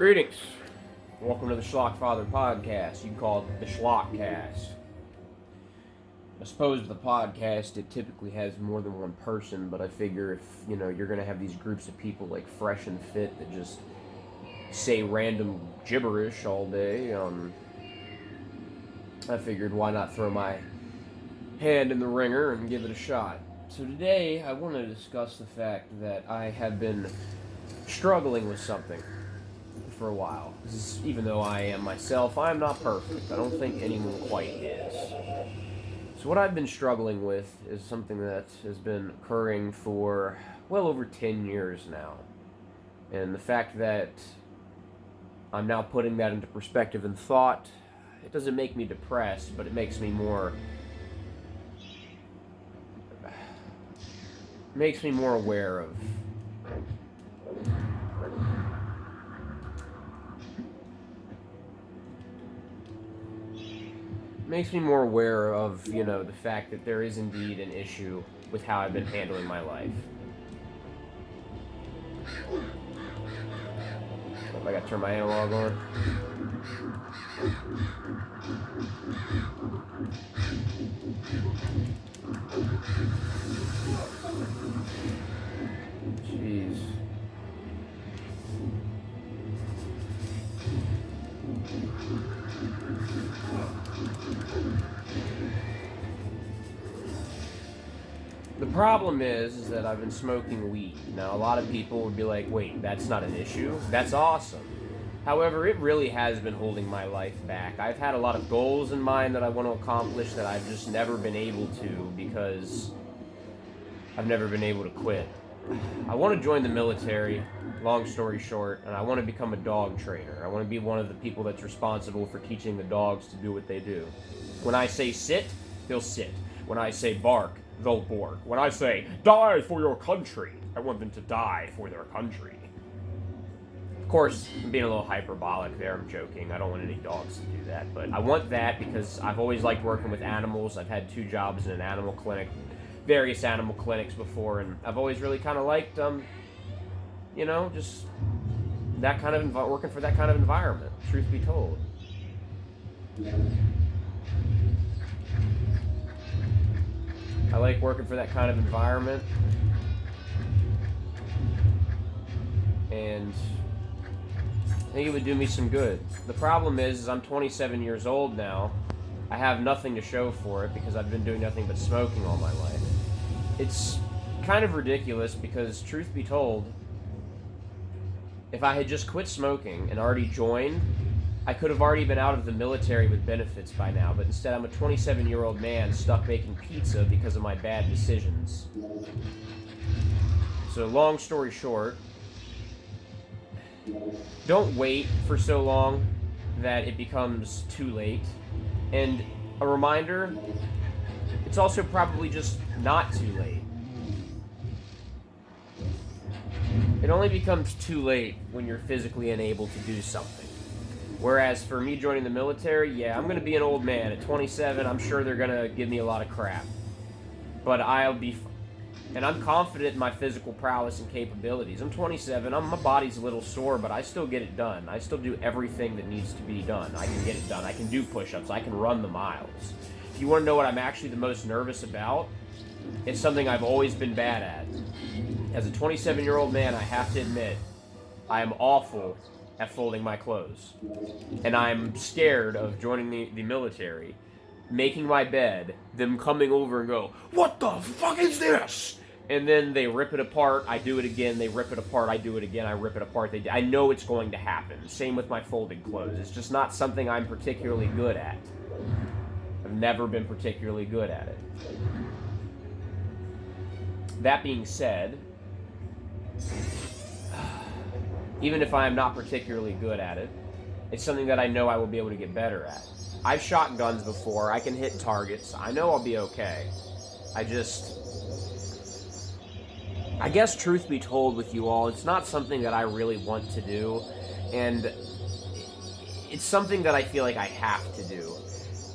Greetings. Welcome to the Schlockfather podcast. You can call it the Schlockcast. I suppose the podcast, it typically has more than one person, but I figure if, you're going to have these groups of people like Fresh and Fit that just say random gibberish all day, I figured why not throw my hand in the ringer and give it a shot. So today I want to discuss the fact that I have been struggling with something for a while. Even though I am myself, I am not perfect. I don't think anyone quite is. So what I've been struggling with is something that has been occurring for well over 10 years now. And the fact that I'm now putting that into perspective and thought, it doesn't make me depressed, but it makes me more aware of the fact that there is indeed an issue with how I've been handling my life. I gotta turn my analog on. Jeez. The problem is that I've been smoking weed. Now, a lot of people would be like, wait, that's not an issue? That's awesome. However, it really has been holding my life back. I've had a lot of goals in mind that I want to accomplish that I've just never been able to because I've never been able to quit. I want to join the military, long story short, and I want to become a dog trainer. I want to be one of the people that's responsible for teaching the dogs to do what they do. When I say sit, they'll sit. When I say bark, they'll bark. When I say, die for your country, I want them to die for their country. Of course, I'm being a little hyperbolic there, I'm joking. I don't want any dogs to do that, but I want that because I've always liked working with animals. I've had 2 jobs in an animal clinic, various animal clinics before, and I've always really kind of liked, just that kind of, working for that kind of environment, truth be told. I like working for that kind of environment, and I think it would do me some good. The problem is I'm 27 years old now. I have nothing to show for it because I've been doing nothing but smoking all my life. It's kind of ridiculous because, truth be told, if I had just quit smoking and already joined, I could have already been out of the military with benefits by now, but instead I'm a 27-year-old man stuck making pizza because of my bad decisions. So long story short, don't wait for so long that it becomes too late. And a reminder, it's also probably just not too late. It only becomes too late when you're physically unable to do something. Whereas for me joining the military, yeah, I'm going to be an old man. At 27, I'm sure they're going to give me a lot of crap. But and I'm confident in my physical prowess and capabilities. I'm 27, my body's a little sore, but I still get it done. I still do everything that needs to be done. I can get it done. I can do push-ups. I can run the miles. If you want to know what I'm actually the most nervous about, it's something I've always been bad at. As a 27-year-old man, I have to admit, I am awful at folding my clothes. And I'm scared of joining the military, making my bed, them coming over and go, what the fuck is this? And then they rip it apart, I do it again, they rip it apart, I do it again, I rip it apart. I know it's going to happen. Same with my folded clothes. It's just not something I'm particularly good at. I've never been particularly good at it. That being said, even if I am not particularly good at it, it's something that I know I will be able to get better at. I've shot guns before. I can hit targets. I know I'll be okay. I guess truth be told with you all, it's not something that I really want to do, and it's something that I feel like I have to do.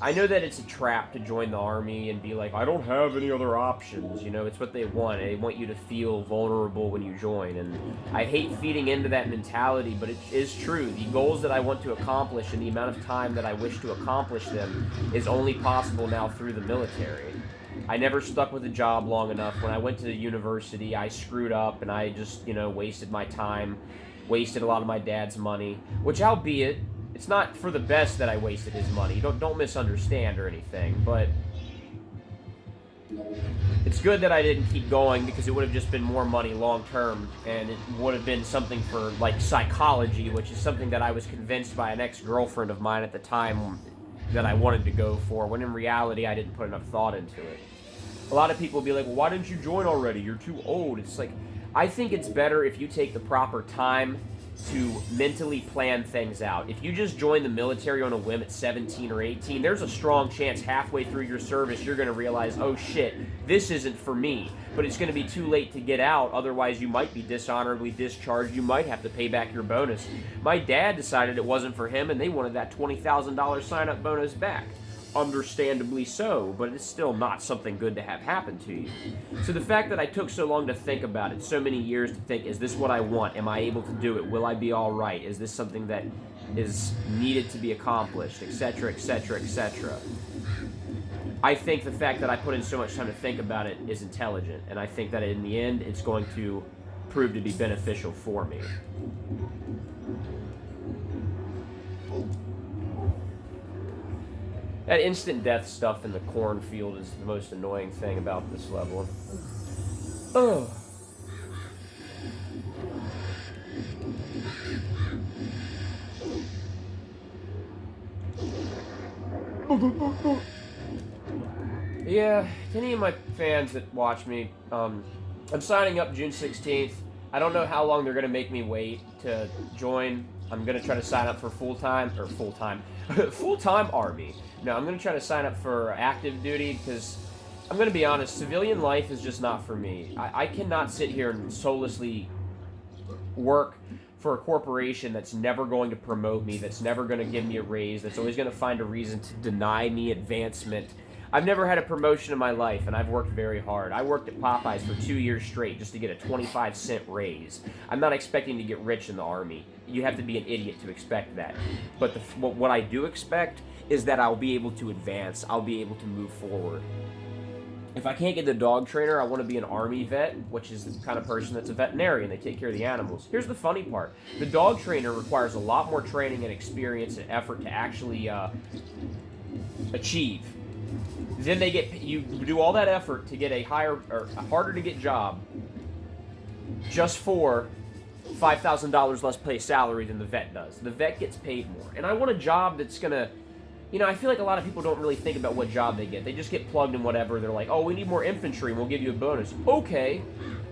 I know that it's a trap to join the Army and be like, I don't have any other options. You know, it's what they want. They want you to feel vulnerable when you join. And I hate feeding into that mentality, but it is true. The goals that I want to accomplish and the amount of time that I wish to accomplish them is only possible now through the military. I never stuck with a job long enough. When I went to the university, I screwed up and I just, wasted my time, wasted a lot of my dad's money, which albeit, it's not for the best that I wasted his money. Don't misunderstand or anything, but it's good that I didn't keep going because it would have just been more money long term, and it would have been something for like psychology, which is something that I was convinced by an ex-girlfriend of mine at the time that I wanted to go for, when in reality I didn't put enough thought into it. A lot of people will be like, well, why didn't you join already? You're too old. It's like, I think it's better if you take the proper time to mentally plan things out. If you just join the military on a whim at 17 or 18, there's a strong chance halfway through your service you're going to realize, oh shit, this isn't for me. But it's going to be too late to get out, otherwise you might be dishonorably discharged, you might have to pay back your bonus. My dad decided it wasn't for him and they wanted that $20,000 sign-up bonus back. Understandably so, but it's still not something good to have happen to you. So the fact that I took so long to think about it, so many years to think, is this what I want? Am I able to do it? Will I be all right? Is this something that is needed to be accomplished, etc., etc., etc.? I think the fact that I put in so much time to think about it is intelligent, and I think that in the end, it's going to prove to be beneficial for me. That instant death stuff in the cornfield is the most annoying thing about this level. Oh. Yeah, to any of my fans that watch me, I'm signing up June 16th. I don't know how long they're going to make me wait to join. I'm going to try to sign up for full-time Army. No, I'm going to try to sign up for active duty because I'm going to be honest, civilian life is just not for me. I cannot sit here and soullessly work for a corporation that's never going to promote me, that's never going to give me a raise, that's always going to find a reason to deny me advancement. I've never had a promotion in my life, and I've worked very hard. I worked at Popeyes for 2 years straight just to get a 25-cent raise. I'm not expecting to get rich in the Army. You have to be an idiot to expect that. But what I do expect is that I'll be able to advance. I'll be able to move forward. If I can't get the dog trainer, I want to be an Army vet, which is the kind of person that's a veterinarian. They take care of the animals. Here's the funny part. The dog trainer requires a lot more training and experience and effort to actually achieve. Then you do all that effort to get a higher or a harder to get job just for $5,000 less pay salary than the vet does. The vet gets paid more. And I want a job that's going to, I feel like a lot of people don't really think about what job they get. They just get plugged in whatever. They're like, oh, we need more infantry and we'll give you a bonus. Okay,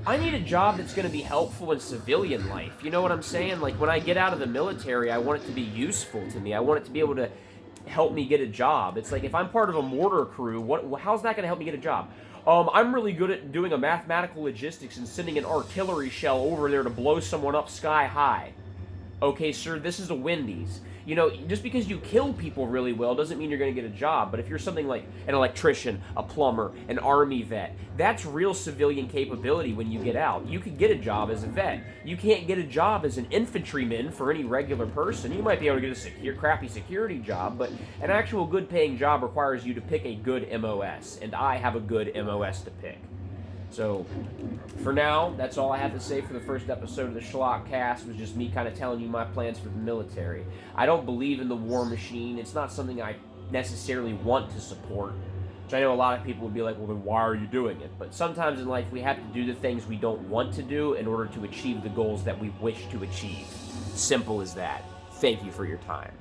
I need a job that's going to be helpful in civilian life. You know what I'm saying? Like when I get out of the military, I want it to be useful to me. I want it to be able to help me get a job. It's like if I'm part of a mortar crew, how's that going to help me get a job? I'm really good at doing a mathematical logistics and sending an artillery shell over there to blow someone up sky high. Okay, sir, this is a Wendy's. Just because you kill people really well doesn't mean you're going to get a job. But if you're something like an electrician, a plumber, an Army vet, that's real civilian capability when you get out. You could get a job as a vet. You can't get a job as an infantryman for any regular person. You might be able to get a crappy security job, but an actual good-paying job requires you to pick a good MOS, and I have a good MOS to pick. So, for now, that's all I have to say for the first episode of the Schlockcast. It was just me kind of telling you my plans for the military. I don't believe in the war machine. It's not something I necessarily want to support. Which I know a lot of people would be like, well, then why are you doing it? But sometimes in life, we have to do the things we don't want to do in order to achieve the goals that we wish to achieve. Simple as that. Thank you for your time.